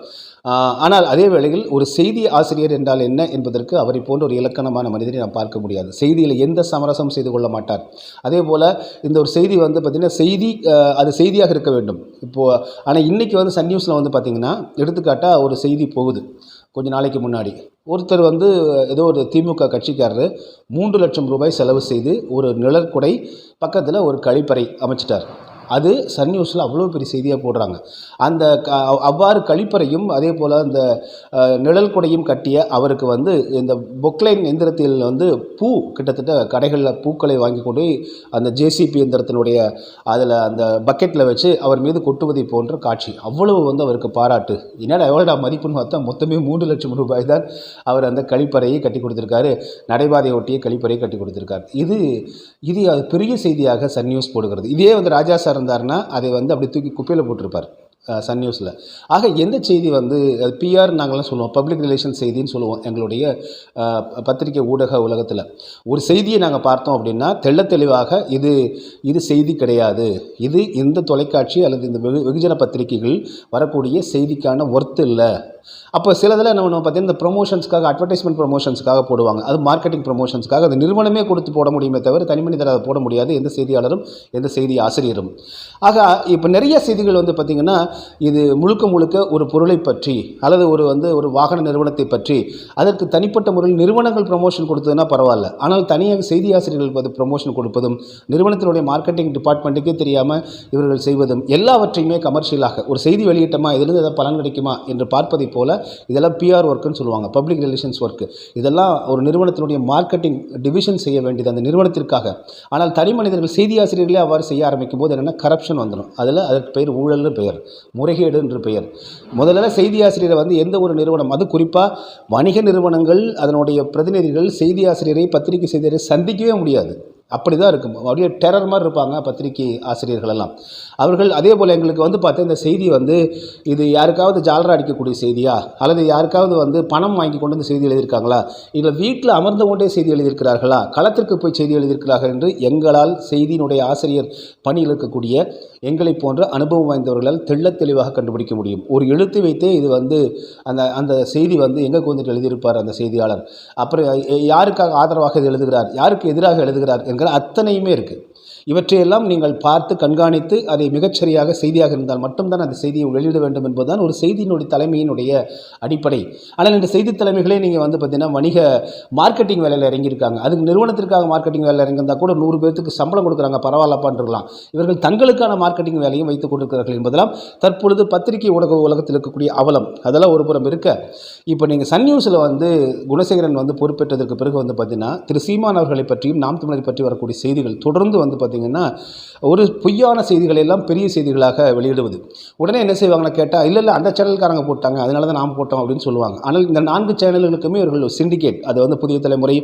Speaker 2: ஆனால் அதே வேளையில் ஒரு செய்தி ஆசிரியர் என்றால் என்ன என்பதற்கு அவரை போன்ற ஒரு இலக்கணமான மனிதரை நாம் பார்க்க முடியாது. செய்தியில் எந்த சமரசம் செய்து கொள்ள மாட்டார். அதே போல் இந்த ஒரு செய்தி வந்து பார்த்திங்கன்னா அது செய்தியாக இருக்க வேண்டும். இப்போது ஆனால் இன்றைக்கி வந்து சன் நியூஸில் வந்து பார்த்திங்கன்னா எடுத்துக்காட்டாக ஒரு செய்தி போகுது. கொஞ்ச நாளைக்கு முன்னாடி ஒருத்தர் வந்து ஏதோ ஒரு திமுக கட்சிக்காரர் 3 லட்சம் ரூபாய் செலவு செய்து ஒரு நிழற்குடை பக்கத்தில் ஒரு கழிப்பறை அமைச்சிட்டார். அது சன் நியூஸில் அவ்வளோ பெரிய செய்தியாக போடுறாங்க. அந்த அவ்வாறு கழிப்பறையும் அதே போல் அந்த நிழல் குடையும் கட்டிய அவருக்கு வந்து இந்த பொக்லைன் எந்திரத்தில் வந்து கிட்டத்தட்ட கடைகளில் பூக்களை வாங்கி கொண்டு அந்த ஜேசிபி எந்திரத்தினுடைய அதில் அந்த பக்கெட்டில் வச்சு அவர் மீது கொட்டுவதை போன்ற காட்சி. அவ்வளவு வந்து அவருக்கு பாராட்டு. என்னடா எவ்வளோடா மதிப்புன்னு பார்த்தா மொத்தமே 3 லட்சம் ரூபாய் தான் அவர் அந்த கழிப்பறையை கட்டி கொடுத்துருக்காரு, நடைபாதையை ஒட்டிய கழிப்பறையை கட்டி கொடுத்துருக்காரு. இது அது பெரிய செய்தியாக சன் நியூஸ் போடுகிறது. இதே வந்து ராஜா சார் இருந்தாருன்னா அதை வந்து அப்படி தூக்கி குப்பையில் போட்டிருப்பார் சன் நியூஸில். ஆக எந்த செய்தி வந்து பிஆர் நாங்கள்லாம் சொல்லுவோம், பப்ளிக் ரிலேஷன் செய்தின்னு சொல்லுவோம் எங்களுடைய பத்திரிகை ஊடக உலகத்தில். ஒரு செய்தியை நாங்கள் பார்த்தோம் அப்படின்னா தெளிவாக இது செய்தி கிடையாது, இது இந்த தொலைக்காட்சி அல்லது இந்த வெகுஜன பத்திரிகைகள் வரக்கூடிய செய்திக்கான ஒர்த்து இல்லை. அப்போ சிலதில் நம்ம பார்த்தீங்கன்னா இந்த ப்ரொமோஷன்ஸ்க்காக அட்வர்டைஸ்மெண்ட் ப்ரொமோஷன்ஸ்க்காக போடுவாங்க. அது மார்க்கெட்டிங் ப்ரொமோஷன்ஸ்க்காக அது நிறுவனமே கொடுத்து போட முடியுமே தவிர தனி மனிதர் அதை போட முடியாது, எந்த செய்தியாளரும் எந்த செய்தி ஆசிரியரும். ஆக இப்போ நிறைய செய்திகள் வந்து பார்த்திங்கன்னா இது முழுக்க ஒரு பொருளை பற்றி அல்லது ஒரு வாகன நிறுவனத்தை பற்றி அதற்கு தனிப்பட்ட முறையில் நிறுவனங்கள் ப்ரொமோஷன் கொடுத்ததுன்னா பரவாயில்ல. ஆனால் தனியாக செய்தி ஆசிரியர்கள் ப்ரொமோஷன் கொடுப்பதும் நிறுவனத்தினுடைய மார்க்கெட்டிங் டிபார்ட்மெண்ட்டுக்கே தெரியாமல் இவர்கள் செய்வதும் எல்லாவற்றையுமே கமர்ஷியலாக ஒரு செய்தி வெளியிட்டமா இதிலிருந்து எதாவது பலன் கிடைக்குமா என்று பார்ப்பதை போல இதெல்லாம் பிஆர் ஒர்க்குன்னு சொல்லுவாங்க, பப்ளிக் ரிலேஷன்ஸ் ஒர்க்கு. இதெல்லாம் ஒரு நிறுவனத்தினுடைய மார்க்கெட்டிங் டிவிஷன் செய்ய வேண்டியது அந்த நிறுவனத்திற்காக. ஆனால் தனி மனிதர்கள் செய்தி ஆசிரியர்களே அவ்வாறு செய்ய ஆரம்பிக்கும் போது என்னென்னா கரப்ஷன் வந்துடும். அதில் அதற்கு பெயர் ஊழல்னு பெயர், முறைகேடு என்று பெயர். முதல்ல செய்தி ஆசிரியரை வந்து எந்த ஒரு நிறுவனம், அது குறிப்பாக வணிக நிறுவனங்கள் அதனுடைய பிரதிநிதிகள் செய்தி ஆசிரியரை பத்திரிகை செய்தியரை சந்திக்கவே முடியாது. அப்படி தான் இருக்கும். அப்படியே டெரர் மாதிரி இருப்பாங்க பத்திரிகை ஆசிரியர்கள் எல்லாம். அவர்கள் அதே போல் எங்களுக்கு வந்து பார்த்தா இந்த செய்தி வந்து இது யாருக்காவது ஜாலரா அடிக்கக்கூடிய செய்தியா அல்லது யாருக்காவது வந்து பணம் வாங்கி கொண்டு வந்து செய்தி எழுதியிருக்காங்களா, இல்லை வீட்டில் அமர்ந்து கொண்டே செய்தி எழுதியிருக்கிறார்களா, களத்திற்கு போய் செய்தி எழுதியிருக்கிறார்கள் என்று எங்களால் செய்தியினுடைய ஆசிரியர் பணியில் இருக்கக்கூடிய எங்களை போன்ற அனுபவம் வாய்ந்தவர்களால் தெளிவாக கண்டுபிடிக்க முடியும். ஒரு எழுத்து வைத்தே இது வந்து அந்த செய்தி வந்து எங்கே வந்துட்டு எழுதியிருப்பார் அந்த செய்தியாளர், அப்புறம் யாருக்காக ஆதரவாக இது எழுதுகிறார், யாருக்கு எதிராக எழுதுகிறார் என்கிற அத்தனையுமே இருக்குது. இவற்றையெல்லாம் நீங்கள் பார்த்து கண்காணித்து அதை மிகச்சரியாக செய்தியாக இருந்தால் மட்டும்தான் அந்த செய்தியை வெளியிட வேண்டும் என்பதுதான் ஒரு செய்தியினுடைய தலைமையினுடைய அடிப்படை. ஆனால் இந்த செய்தி தலைமைகளே நீங்கள் வந்து பார்த்தீங்கன்னா வணிக மார்க்கெட்டிங் வேலையில் இறங்கியிருக்காங்க. அதுக்கு நிறுவனத்திற்காக மார்க்கெட்டிங் வேலையில் இறங்கியிருந்தால் கூட 100 பேருக்கு சம்பளம் கொடுக்குறாங்க, பரவாயில்லப்பான்னு இருக்கலாம். இவர்கள் தங்களுக்கான மார்க்கெட்டிங் வேலையும் வைத்துக் கொண்டிருக்கிறார்கள் என்பதெல்லாம் தற்பொழுது பத்திரிகை ஊடக உலகத்தில் இருக்கக்கூடிய அவலம். அதெல்லாம் ஒரு புறம் இருக்க, இப்போ நீங்கள் சன் நியூஸில் வந்து குணசேகரன் வந்து பொறுப்பேற்றதற்கு பிறகு வந்து பார்த்தீங்கன்னா திரு சீமான் அவர்களை பற்றியும் நாம் தமிழரை பற்றி வரக்கூடிய செய்திகள் தொடர்ந்து வந்து பார்த்திங்கன்னா ஒரு பொய்யான செய்திகளை எல்லாம் பெரிய செய்திகளாக வெளியிடுவது. உடனே என்ன செய்வாங்கன்னு கேட்டால், இல்லை அந்த சேனல்காரங்க போட்டாங்க, அதனால தான் நாம் போட்டோம் அப்படின்னு சொல்லுவாங்க. ஆனால் இந்த 4 சேனல்களுக்குமே இவர்கள் சிண்டிகேட், அது வந்து புதிய தலைமுறை,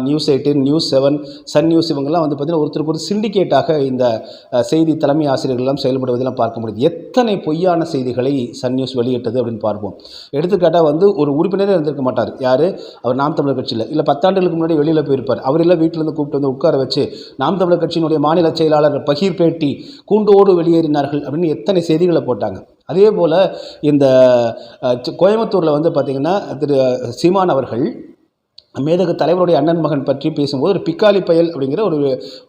Speaker 2: நியூஸ் 18, நியூஸ் 7, சன் நியூஸ், இவங்கெல்லாம் வந்து பார்த்திங்கன்னா ஒருத்தருக்கு ஒரு சிண்டிகேட்டாக இந்த செய்தி தலைமை ஆசிரியர்கள்லாம் செயல்படுவதெல்லாம் பார்க்க முடியுது. எத்தனை பொய்யான செய்திகளை சன் நியூஸ் வெளியிட்டது அப்படின்னு பார்ப்போம். எடுத்துக்காட்டாக வந்து ஒரு உறுப்பினரே இருந்திருக்க மாட்டார். யார்? அவர் நாம் தமிழர் கட்சியில் இல்லை 10 ஆண்டுகளுக்கு முன்னாடி வெளியில் போயிருப்பார். அவரெல்லாம் வீட்டிலேருந்து கூப்பிட்டு வந்து உட்கார வச்சு நாம் தமிழர் கட்சியினுடைய மாநில செயலாளர் பகீர் பேட்டி கூண்டோடு வெளியேறினார்கள் அப்படின்னு எத்தனை செய்திகளை போட்டாங்க. அதே போல் இந்த கோயம்புத்தூரில் வந்து பார்த்திங்கன்னா திரு சீமான் அவர்கள் மேதகு தலைவருடைய அண்ணன் மகன் பற்றி பேசும்போது ஒரு பிக்காலி பயல் அப்படிங்கிற ஒரு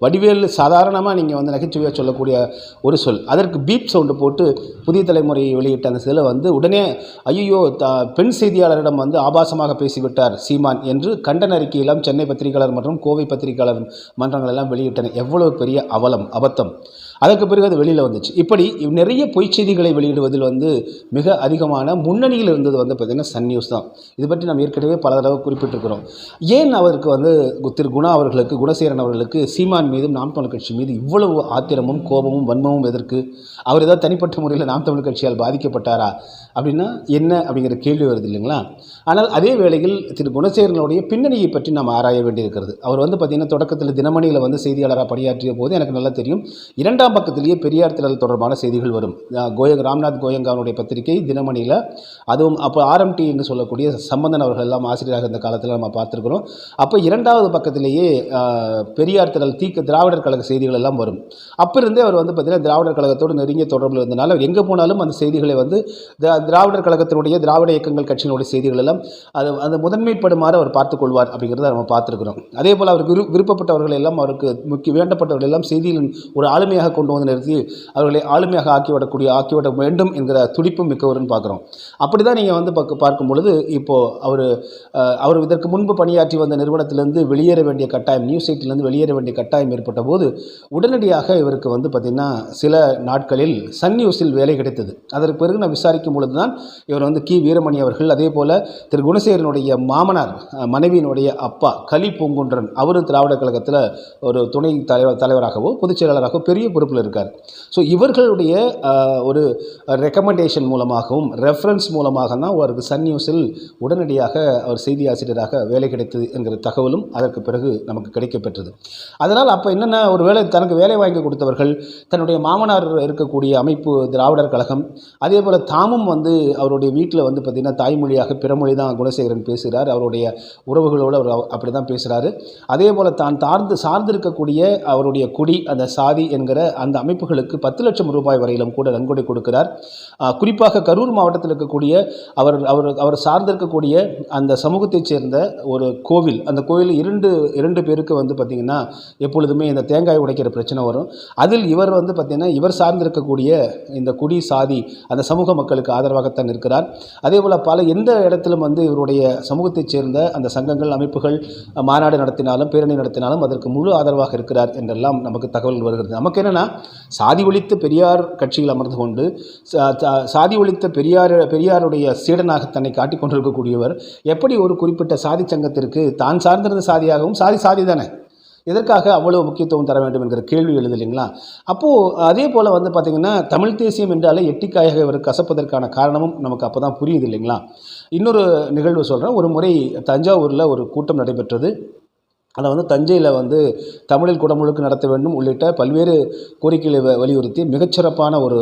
Speaker 2: வடிவேல் சாதாரணமாக நீங்கள் வந்து நகைச்சுவையாக சொல்லக்கூடிய ஒரு சொல், அதற்கு பீப் சவுண்டு போட்டு புதிய தலைமுறை வெளியிட்ட அந்த சில வந்து உடனே ஐயோ பெண் செய்தியாளரிடம் வந்து ஆபாசமாக பேசிவிட்டார் சீமான் என்று கண்டன அறிக்கையெல்லாம் சென்னை பத்திரிகையாளர் மற்றும் கோவை பத்திரிகையாளர் மன்றங்கள் எல்லாம் வெளியிட்டன. எவ்வளவு பெரிய அவலம், அபத்தம். அதற்கு பிறகு அது வெளியில் வந்துச்சு. இப்படி நிறைய பொய்ச் செய்திகளை வெளியிடுவதில் வந்து மிக அதிகமான முன்னணியில் இருந்தது வந்து பார்த்திங்கன்னா சன் நியூஸ் தான். இது பற்றி நாம் ஏற்கனவே பல தடவை குறிப்பிட்டிருக்கிறோம். ஏன் அவருக்கு வந்து திரு குணா அவர்களுக்கு, குணசேகரன் அவர்களுக்கு சீமான் மீதும் நாம் தமிழ் கட்சி மீது இவ்வளவு ஆத்திரமும் கோபமும் வன்மமும் எதற்கு? அவர் ஏதாவது தனிப்பட்ட முறையில் நாம் தமிழ் கட்சியால் பாதிக்கப்பட்டாரா அப்படின்னா என்ன அப்படிங்கிற கேள்வி வருது இல்லைங்களா? ஆனால் அதே வேளையில் திரு குணசேகரனுடைய பின்னணியை பற்றி நாம் ஆராய வேண்டியிருக்கிறது. அவர் வந்து பார்த்திங்கன்னா தொடக்கத்தில் தினமணியில் வந்து செய்தியாளராக பணியாற்றிய போது எனக்கு நல்லா தெரியும், 2ஆம் பக்கத்திலேயே பெரியார் திடல் தொடர்பான செய்திகள் வரும். ராம்நாத் கோயங்காவுடைய பத்திரிகை தினமணியில், அதுவும் அப்போ ஆர்எம்டி என்று சொல்லக்கூடிய சம்பந்தன் அவர்கள் எல்லாம் ஆசிரியராக இந்த காலத்தில் நம்ம பார்த்துருக்குறோம். அப்போ 2வது பக்கத்திலேயே பெரியார் திடல் திராவிடர் கழக செய்திகள் எல்லாம் வரும். அப்போ இருந்தே அவர் வந்து பார்த்திங்கன்னா திராவிடர் கழகத்தோடு நெருங்கிய தொடர்பில் இருந்தனால அவர் எங்கே போனாலும் அந்த செய்திகளை வந்து திராவிடர் கழகத்தினுடைய திராவிட இயக்கங்கள் கட்சியினுடைய செய்திகள் எல்லாம் அது முதன்மைப்படுமாறு அவர் பார்த்துக்கொள்வார் அப்படிங்கிறத நம்ம பார்த்துருக்குறோம். அதே போல் அவருக்கு விருப்பப்பட்டவர்கள் எல்லாம், அவருக்கு வேண்டப்பட்டவர்கள் எல்லாம் செய்தியில் ஒரு ஆளுமையாக கொண்டு வந்து நிறுத்தி அவர்களை ஆளுமையாக ஆக்கிவிட வேண்டும் என்கிற துடிப்பும் மிக்கவர்னு பார்க்குறோம். அப்படி தான் நீங்கள் வந்து பார்க்கும் பொழுது இப்போது அவர் இதற்கு முன்பு பணியாற்றி வந்த நிறுவனத்திலிருந்து வெளியேற வேண்டிய கட்டாயம், நியூஸ் 8லேருந்து வெளியேற வேண்டிய கட்டாயம் ஏற்பட்ட போது உடனடியாக இவருக்கு வந்து பார்த்திங்கன்னா சில நாட்களில் சன் நியூஸில் வேலை கிடைத்தது. அதற்கு பிறகு நான் விசாரிக்கும் பொழுது தான் இவர் வந்து கி வீரமணி அவர்கள், அதே போல் திரு குணசேகரனுடைய மாமனார் மனைவியினுடைய அப்பா கலி பூங்குன்றன், அவரும் திராவிடர் கழகத்தில் ஒரு துணை தலைவராகவோ பொதுச் செயலாளராகவோ பெரிய பொறுப்பில் இருக்கார். ஸோ இவர்களுடைய ஒரு ரெக்கமெண்டேஷன் மூலமாகவும் ரெஃபரன்ஸ் மூலமாக தான் அவருக்கு சன் நியூஸில் உடனடியாக அவர் செய்தி ஆசிரியராக வேலை கிடைத்தது என்கிற தகவலும் அதற்கு பிறகு நமக்கு கிடைக்கப்பெற்றது. அதனால் அப்போ என்னென்ன, ஒரு வேலை தனக்கு வேலை வாங்கி கொடுத்தவர்கள் தன்னுடைய மாமனார் இருக்கக்கூடிய அமைப்பு திராவிடர் கழகம், அதே போல் தாமும் வந்து அவருடைய வீட்டில் வந்து பார்த்திங்கன்னா தாய்மொழியாக பிறமொழி தான் குணசேகரன் பேசுகிறார். அவருடைய உறவுகளோடு அவர் அப்படி தான் பேசுகிறாரு. அதே போல் தான் சார்ந்திருக்கக்கூடிய அவருடைய குடி, அந்த சாதி என்கிற அந்த அமைப்புகளுக்கு 10 லட்சம் ரூபாய் வரையிலும் கூட நன்கொடை கொடுக்கிறார். குறிப்பாக கரூர் மாவட்டத்தில் இருக்கக்கூடிய அவர் சார்ந்திருக்கக்கூடிய அந்த சமூகத்தைச் சேர்ந்த ஒரு கோவில், அந்த கோவிலில் இரண்டு பேருக்கு வந்து பார்த்திங்கன்னா எப்பொழுதுமே இந்த தேங்காய் உடைக்கிற பிரச்சனை வரும். அதில் இவர் வந்து பார்த்திங்கன்னா இவர் சார்ந்திருக்கக்கூடிய இந்த குடி சாதி அந்த சமூக மக்களுக்கு ஆதரவாகத்தான் இருக்கிறார். அதே போல் எந்த இடத்திலும் வந்து இவருடைய சமூகத்தைச் சேர்ந்த அந்த சங்கங்கள் அமைப்புகள் மாநாடு நடத்தினாலும் பேரணி நடத்தினாலும் அதற்கு முழு ஆதரவாக இருக்கிறார் என்றெல்லாம் நமக்கு தகவல் வருகிறது. நமக்கு என்னென்னா, சாதி ஒழித்த பெரியார் கட்சியில் அமர்ந்து கொண்டு சாதி ஒழித்த பெரியாருடைய சீடனாக தன்னை காட்டிக் கொண்டிருக்கக்கூடியவர் எப்படி ஒரு குறிப்பிட்ட சாதி சங்கத்திற்கு தான் சார்ந்திருந்த சாதியாகவும், சாதி தானே, எதற்காக அவ்வளவு முக்கியத்துவம் தர வேண்டும் என்கிற கேள்வி எழுது இல்லைங்களா? அப்போது அதே போல் வந்து பார்த்திங்கன்னா தமிழ் தேசியம் என்றாலே எட்டிக்காயாக இவர் கசப்பதற்கான காரணமும் நமக்கு அப்போ தான் புரியுது இல்லைங்களா? இன்னொரு நிகழ்வு சொல்கிறேன். ஒரு முறை தஞ்சாவூரில் ஒரு கூட்டம் நடைபெற்றது. அதை வந்து தஞ்சையில் வந்து தமிழில் குடமுழுக்கு நடத்த வேண்டும் உள்ளிட்ட பல்வேறு கோரிக்கைகளை வலியுறுத்தி மிகச்சிறப்பான ஒரு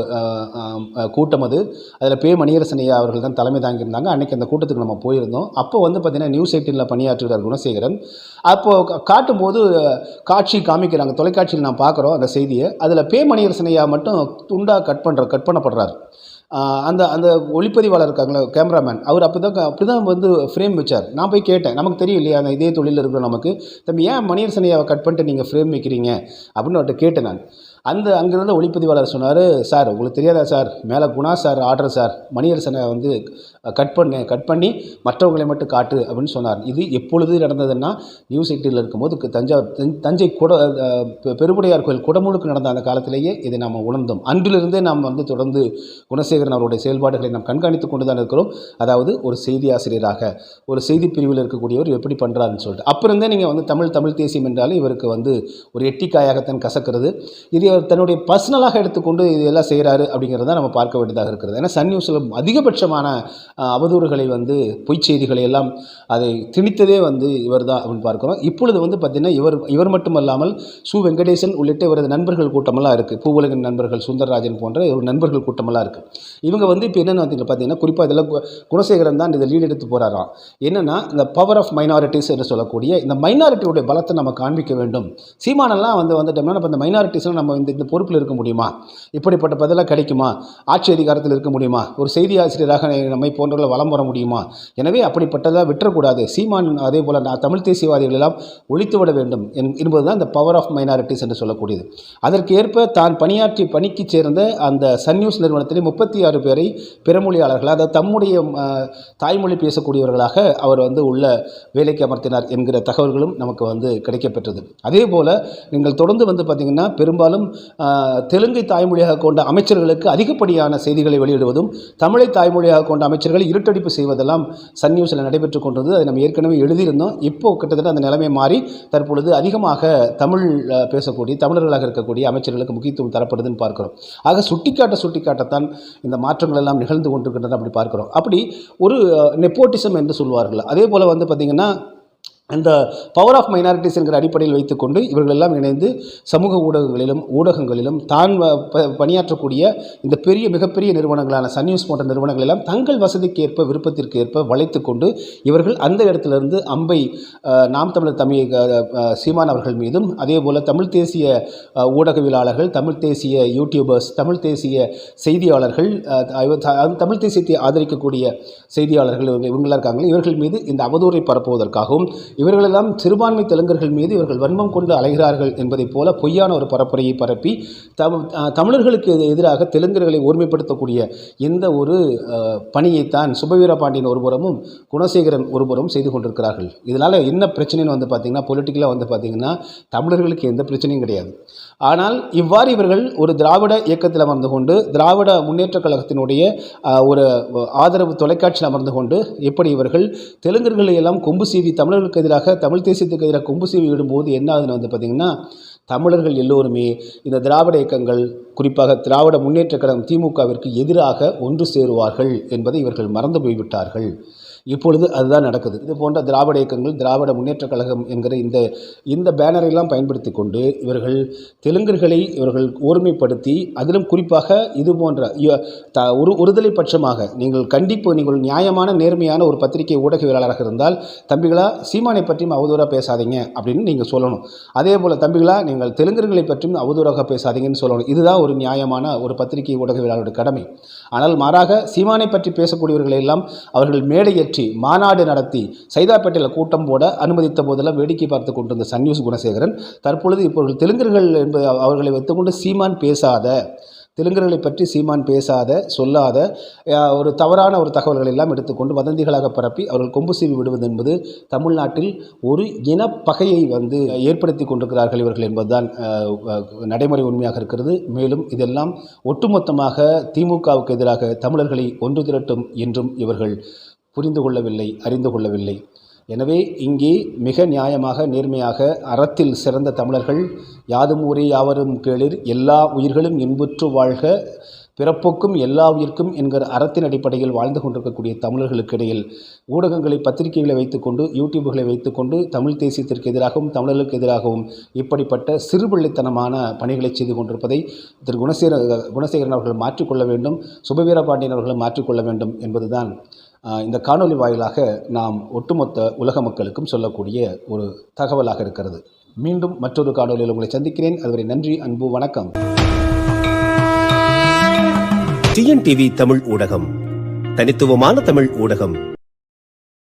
Speaker 2: கூட்டம் அது. அதில் பே மணியரசனையா அவர்கள் தான் தலைமை தாங்கியிருந்தாங்க. அன்றைக்கி அந்த கூட்டத்துக்கு நம்ம போயிருந்தோம். அப்போ வந்து பார்த்திங்கன்னா நியூஸ் 18ல் பணியாற்றுகிறார் குணசேகரன். அப்போது காட்டும்போது காட்சி காமிக்கிறாங்க, தொலைக்காட்சியில் நான் பார்க்குறோம் அந்த செய்தியை. அதில் பே மணியரசனையா மட்டும் துண்டாக கட் பண்ணப்படுறார். அந்த ஒளிப்பதிவாளர் இருக்காங்களே, கேமராமேன், அவர் அப்படி தான் வந்து ஃப்ரேம் வச்சார். நான் போய் கேட்டேன், நமக்கு தெரியும் இல்லையா, அந்த இதே தொழிலில் இருக்கிற நமக்கு, தம்பி ஏன் மணியரசனையாவை கட் பண்ணிட்டு நீங்கள் ஃப்ரேம் வைக்கிறீங்க அப்படின்னு அவர்கிட்ட கேட்டேன் நான். அங்கிருந்த ஒளிப்பதிவாளர் சொன்னார், சார் உங்களுக்கு தெரியாதா சார், மேலே குணா சார் ஆர்டர் சார், மணியரசனை வந்து கட் பண்ணி மற்றவங்களை மட்டும் காட்டு அப்படின்னு சொன்னார். இது எப்பொழுது நடந்ததுன்னா நியூஸ் 8 இருக்கும்போது தஞ்சை பெருவுடையார் கோயில் குடமுழுக்கு நடந்த அந்த காலத்திலேயே இதை நாம் உணர்ந்தோம். அன்றிலிருந்தே நாம் தொடர்ந்து குணசேகரன் அவருடைய செயல்பாடுகளை நாம் கண்காணித்து கொண்டு தான் இருக்கிறோம். அதாவது ஒரு செய்தி ஆசிரியராக ஒரு செய்தி பிரிவில் இருக்கக்கூடியவர் எப்படி பண்ணுறாருன்னு சொல்லிட்டு அப்பிருந்தே நீங்கள் தமிழ் தேசியம் என்றாலும் இவருக்கு ஒரு எட்டிக்காயாகத்தான் கசக்கிறது. இது அவர் தன்னுடைய பர்சனலாக எடுத்துக்கொண்டு இதெல்லாம் செய்கிறாரு அப்படிங்கிறத நம்ம பார்க்க வேண்டியதாக இருக்கிறது. ஏன்னா சன் நியூஸில் அதிகபட்சமான அவதூறுகளை பொய் செய்திகளை எல்லாம் அதை திணித்ததே இவர் தான் அப்படின்னு பார்க்குறோம். இப்பொழுது பார்த்திங்கன்னா இவர் மட்டுமல்லாமல் சு வெங்கடேசன் உள்ளிட்ட இவரது நண்பர்கள் கூட்டமெல்லாம் இருக்குது. பூவுலகின் நண்பர்கள் சுந்தரராஜன் போன்ற ஒரு நண்பர்கள் கூட்டமெல்லாம் இருக்குது. இவங்க இப்போ என்னென்னு பார்த்தீங்கன்னா குறிப்பாக இதில் குணசேகரன் தான் இதை லீட் எடுத்து போகிறாராம். என்னென்னா இந்த பவர் ஆஃப் மைனாரிட்டிஸ் என்று சொல்லக்கூடிய இந்த மைனாரிட்டியுடைய பலத்தை நம்ம காண்பிக்க வேண்டும். சீமானெல்லாம் வந்துட்டோம்னா நம்ம இந்த மைனாரிட்டிஸ்லாம் நம்ம இந்த பொறுப்பில் இருக்க முடியுமா, இப்படிப்பட்ட பதிலாக கிடைக்குமா, ஆட்சி அதிகாரத்தில் இருக்க முடியுமா, ஒரு செய்தி ஆசிரியராக நம்மை போன்றவர்களை வலம் வர முடியுமா? எனவே அப்படிப்பட்டதாக விட்டுறக்கூடாது. சீமான் அதே போல் தமிழ் தேசியவாதிகள் எல்லாம் ஒழித்து விட வேண்டும் என்பதுதான் இந்த பவர் ஆஃப் மைனாரிட்டிஸ் என்று சொல்லக்கூடியது. அதற்கு ஏற்ப தான் பணிக்கு சேர்ந்த அந்த சன் நியூஸ் நிறுவனத்திலே 36 பேரை பிறமொழியாளர்கள், அதாவது தம்முடைய தாய்மொழி பேசக்கூடியவர்களாக அவர் உள்ள வேலைக்கு அமர்த்தினார் என்கிற தகவல்களும் நமக்கு கிடைக்கப்பெற்றது. அதே போல் நீங்கள் தொடர்ந்து பார்த்தீங்கன்னா பெரும்பாலும் தெலுங்கை தாய்மொழியாக கொண்ட அமைச்சர்களுக்கு அதிகப்படியான செய்திகளை வெளியிடுவதும் தமிழை தாய்மொழியாக கொண்ட அமைச்சர்களை இருட்டடிப்பு செய்வதெல்லாம் சன் நியூஸில் நடைபெற்று கொண்டது. அதை நம்ம ஏற்கனவே எழுதியிருந்தோம். இப்போது கிட்டத்தட்ட அந்த நிலைமை மாறி தற்பொழுது அதிகமாக தமிழ் பேசக்கூடிய தமிழர்களாக இருக்கக்கூடிய அமைச்சர்களுக்கு முக்கியத்துவம் தரப்படுதுன்னு பார்க்கிறோம். ஆக சுட்டிக்காட்டத்தான் இந்த மாற்றங்கள் எல்லாம் நிகழ்ந்து கொண்டிருக்கின்றன அப்படி பார்க்கிறோம். அப்படி ஒரு நெப்போட்டிசம் என்று சொல்வார்கள். அதே போல் பார்த்திங்கன்னா அந்த பவர் ஆஃப் மைனாரிட்டிஸ் என்கிற அடிப்படையில் வைத்துக்கொண்டு இவர்கள் எல்லாம் இணைந்து சமூக ஊடகங்களிலும் தான் பணியாற்றக்கூடிய இந்த மிகப்பெரிய நிறுவனங்களான சன் நியூஸ் போன்ற நிறுவனங்கள் எல்லாம் தங்கள் வசதிக்கு ஏற்ப விருப்பத்திற்கு ஏற்ப வளைத்து கொண்டு இவர்கள் அந்த இடத்திலிருந்து அம்பை நாம் தமிழர் சீமான் அவர்கள் மீதும் அதே போல் தமிழ் தேசிய ஊடகவியலாளர்கள், தமிழ் தேசிய யூடியூபர்ஸ், தமிழ் தேசிய செய்தியாளர்கள், தமிழ் தேசியத்தை ஆதரிக்கக்கூடிய செய்தியாளர்கள் இவங்களாம் இருக்காங்க. இவர்கள் மீது இந்த அவதூறை பரப்புவதற்காகவும் இவர்களெல்லாம் சிறுபான்மை தெலுங்கர்கள் மீது இவர்கள் வன்மம் கொண்டு அலைகிறார்கள் என்பதைப் போல பொய்யான ஒரு பரப்புரையை பரப்பி தமிழர்களுக்கு எதிராக தெலுங்கர்களை ஒருமைப்படுத்தக்கூடிய இந்த ஒரு பணியைத்தான் சுபவீர பாண்டியன் ஒருபுறமும் குணசேகரன் ஒருபுறமும் செய்து கொண்டிருக்கிறார்கள். இதனால் என்ன பிரச்சனைன்னு பார்த்திங்கன்னா பொலிட்டிக்கலாக பார்த்திங்கன்னா தமிழர்களுக்கு எந்த பிரச்சனையும் கிடையாது. ஆனால் இவ்வாறு இவர்கள் ஒரு திராவிட இயக்கத்தில் அமர்ந்து கொண்டு திராவிட முன்னேற்றக் கழகத்தினுடைய ஒரு ஆதரவு தொலைக்காட்சியில் அமர்ந்து கொண்டு எப்படி இவர்கள் தெலுங்கர்களை எல்லாம் கொம்பு சீவி தமிழர்களுக்கு எதிராக தமிழ் தேசியத்துக்கு எதிராக கொம்பு சீவி விடும்போது என்ன ஆகுதுன்னு பார்த்திங்கன்னா தமிழர்கள் எல்லோருமே இந்த திராவிட இயக்கங்கள் குறிப்பாக திராவிட முன்னேற்றக் கழகம் திமுகவிற்கு எதிராக ஒன்று சேருவார்கள் என்பதை இவர்கள் மறந்து போய்விட்டார்கள். இப்பொழுது அதுதான் நடக்குது. இது போன்ற திராவிட இயக்கங்கள் திராவிட முன்னேற்றக் கழகம் என்கிற இந்த பேனரையெல்லாம் பயன்படுத்தி கொண்டு இவர்கள் தெலுங்கர்களை இவர்கள் ஒருமைப்படுத்தி அதிலும் குறிப்பாக இது போன்ற ஒருதலை பட்சமாக நீங்கள் நியாயமான நேர்மையான ஒரு பத்திரிகை ஊடகவியலாளராக இருந்தால் தம்பிகளா சீமானை பற்றியும் அவதூறாக பேசாதீங்க அப்படின்னு நீங்கள் சொல்லணும். அதே போல் தம்பிகளா நீங்கள் தெலுங்கர்களை பற்றியும் அவதூறாக பேசாதீங்கன்னு சொல்லணும். இதுதான் ஒரு நியாயமான ஒரு பத்திரிகை ஊடகவியலாளருடைய கடமை. ஆனால் மாறாக சீமானை பற்றி பேசக்கூடியவர்களை எல்லாம் அவர்கள் மேடையேற்றி மாநாடு நடத்தி சைதாப்பேட்டையில் கூட்டம் போட அனுமதித்த போதெல்லாம் வேடிக்கை பார்த்து கொண்டிருந்த சன் நியூஸ் குணசேகரன் தற்பொழுது இப்பொழுது தெலுங்கர்கள் என்பது அவர்களை வைத்துக்கொண்டு தெலுங்கர்களை பற்றி சீமான் பேசாத சொல்லாத ஒரு தவறான ஒரு தகவல்கள் எல்லாம் எடுத்துக்கொண்டு வதந்திகளாக பரப்பி அவர்கள் கொம்பு சீவி விடுவது என்பது தமிழ்நாட்டில் ஒரு இனப்பகையை ஏற்படுத்தி கொண்டிருக்கிறார்கள் இவர்கள் என்பதுதான் நடைமுறை உண்மையாக இருக்கிறது. மேலும் இதெல்லாம் ஒட்டுமொத்தமாக திமுகவுக்கு எதிராக தமிழர்களை ஒன்று திரட்டும் என்றும் இவர்கள் புரிந்து கொள்ளவில்லை, அறிந்து கொள்ளவில்லை. எனவே இங்கே மிக நியாயமாக நேர்மையாக அறத்தில் சிறந்த தமிழர்கள் யாதும் ஊரே யாவரும் கேளிர் எல்லா உயிர்களும் இன்புற்று வாழ்க பிறப்புக்கும் எல்லா உயிர்க்கும் என்கிற அறத்தின் அடிப்படையில் வாழ்ந்து கொண்டிருக்கக்கூடிய தமிழர்களுக்கு இடையில் ஊடகங்களை பத்திரிகைகளை வைத்துக்கொண்டு யூடியூப்களை வைத்துக்கொண்டு தமிழ் தேசியத்திற்கு எதிராகவும் தமிழர்களுக்கு எதிராகவும் இப்படிப்பட்ட சிறுபிள்ளைத்தனமான பணிகளை செய்து கொண்டிருப்பதை திரு குணசேகரன் அவர்கள் மாற்றிக்கொள்ள வேண்டும், சுபவீர பாண்டியன் அவர்கள் மாற்றிக்கொள்ள வேண்டும் என்பதுதான் இந்த காணொலி வாயிலாக நாம் ஒட்டுமொத்த உலக மக்களுக்கும் சொல்லக்கூடிய ஒரு தகவலாக இருக்கிறது. மீண்டும் மற்றொரு காணொலியில் உங்களை சந்திக்கிறேன். அதுவரை நன்றி, அன்பு, வணக்கம்.
Speaker 1: டிஎன்டிவி தமிழ் ஊடகம், தனித்துவமான தமிழ் ஊடகம்.